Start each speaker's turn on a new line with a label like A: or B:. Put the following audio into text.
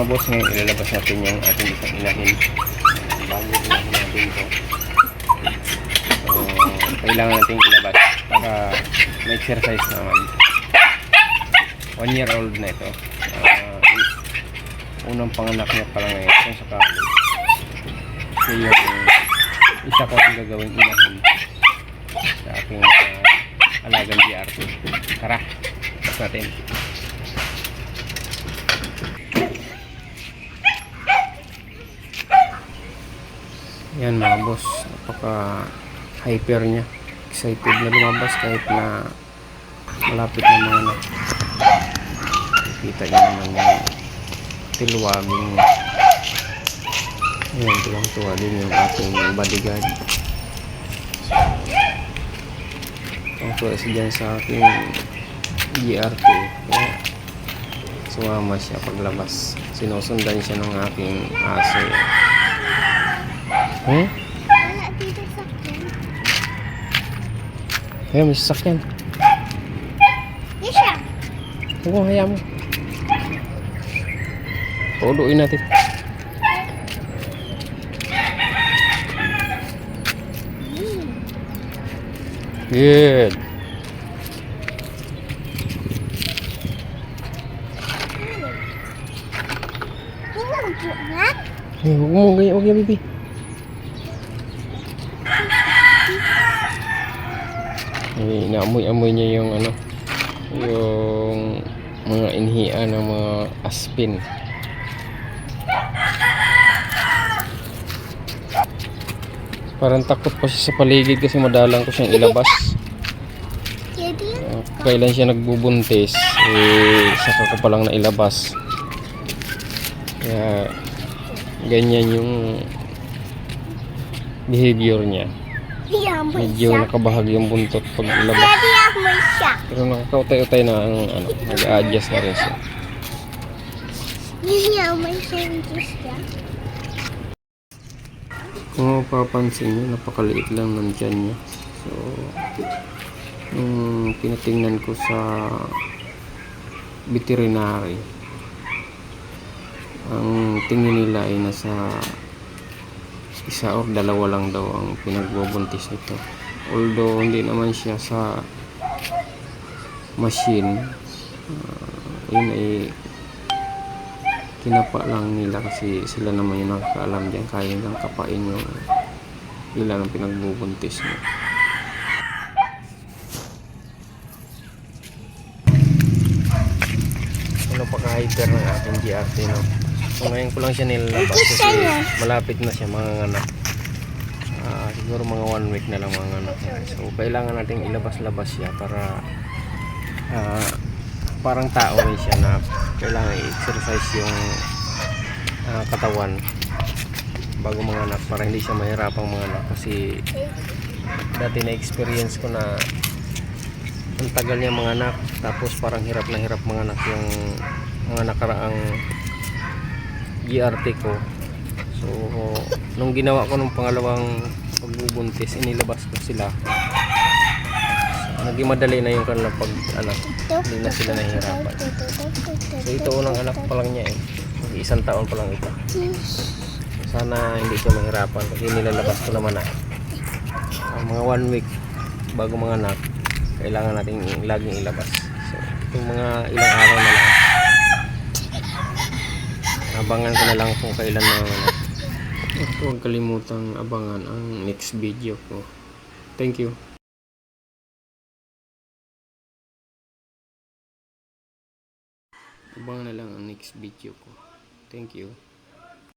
A: mga boss, ngayon ilalabas natin yung ating isang inahin. Bago inahin natin ito. So, kailangan natin ilabas para may exercise naman. 1 year old na ito. Unang panganak niya pala ngayon kung sakali. So yung isa ko ang gagawing inahin sa aking alagang GRT. Tara, tapos natin. Yan mga boss, napaka hyper nya, excited na lumabas kahit na malapit na mga anak. Kita nyo naman yung tilwaging. Ayan, tuwang-tuwa din yung ating bodyguard. Tuwang-tuwa siya dyan sa aking GRT. Kaya sumama siya paglabas. Sinusundan siya ng aking aso.
B: Wala dito sakyan.
A: Ayan, may sasakyan.
B: Yes, siya.
A: Oo, hayaan mo. Pauduin natin. Good. Huwag mo ganyan, huwag yan, baby. Inaamoy-amoy niya yung ano, yung mga inhian ng mga aspin. Parang takot pa siya sa paligid kasi madalang ko siyang ilabas. Kailan siya nagbubuntis, saka ko palang nailabas. Kaya ganyan yung behavior niya. Medyo nakabahag yung buntot pag ilabas. Pero nakakautay-utay na ang ano, nag-a-adjust na rin siya. Kung mapapansin nyo, napakaliit lang ng tiyan niya. So, nung pinatingnan ko sa veterinary, ang tingin nila ay nasa 1 or 2 lang daw ang pinagbubuntis nito. Although hindi naman siya sa machine, yun ay kinapa lang nila kasi sila naman yung nakakaalam dyan. Kaya nilang kapain yung ilan ang pinagbubuntis niya. Ano pa ka-hyper ng ating GRT, no? So ngayon ko lang siya nilalabas kasi malapit na siya manganganak. Siguro mga 1 week na lang manganganak. So kailangan natin ilabas-labas siya para parang tao rin siya na kailangan i-exercise yung katawan bago manganak para hindi siya mahirapang manganak. Kasi dati na experience ko na ang tagal niya manganak, tapos parang hirap na hirap manganak yung mga nakaraang GRT ko. So nung ginawa ko nung pangalawang pagbubuntis, inilabas ko sila, naging madali na yung kanilang pag-anak, hindi na sila nahihirapan. So ito unang anak pa lang niya 1 taon pa lang ito. Sana hindi siya mahirapan kasi nilalabas ko naman na mga 1 week bago mga anak, kailangan natin laging ilabas. So itong mga ilang araw na lang, abangan ko na lang kung kailan na anak. Huwag kalimutang abangan ang next video ko. Thank you. Abangan na lang ang next video ko. Thank you.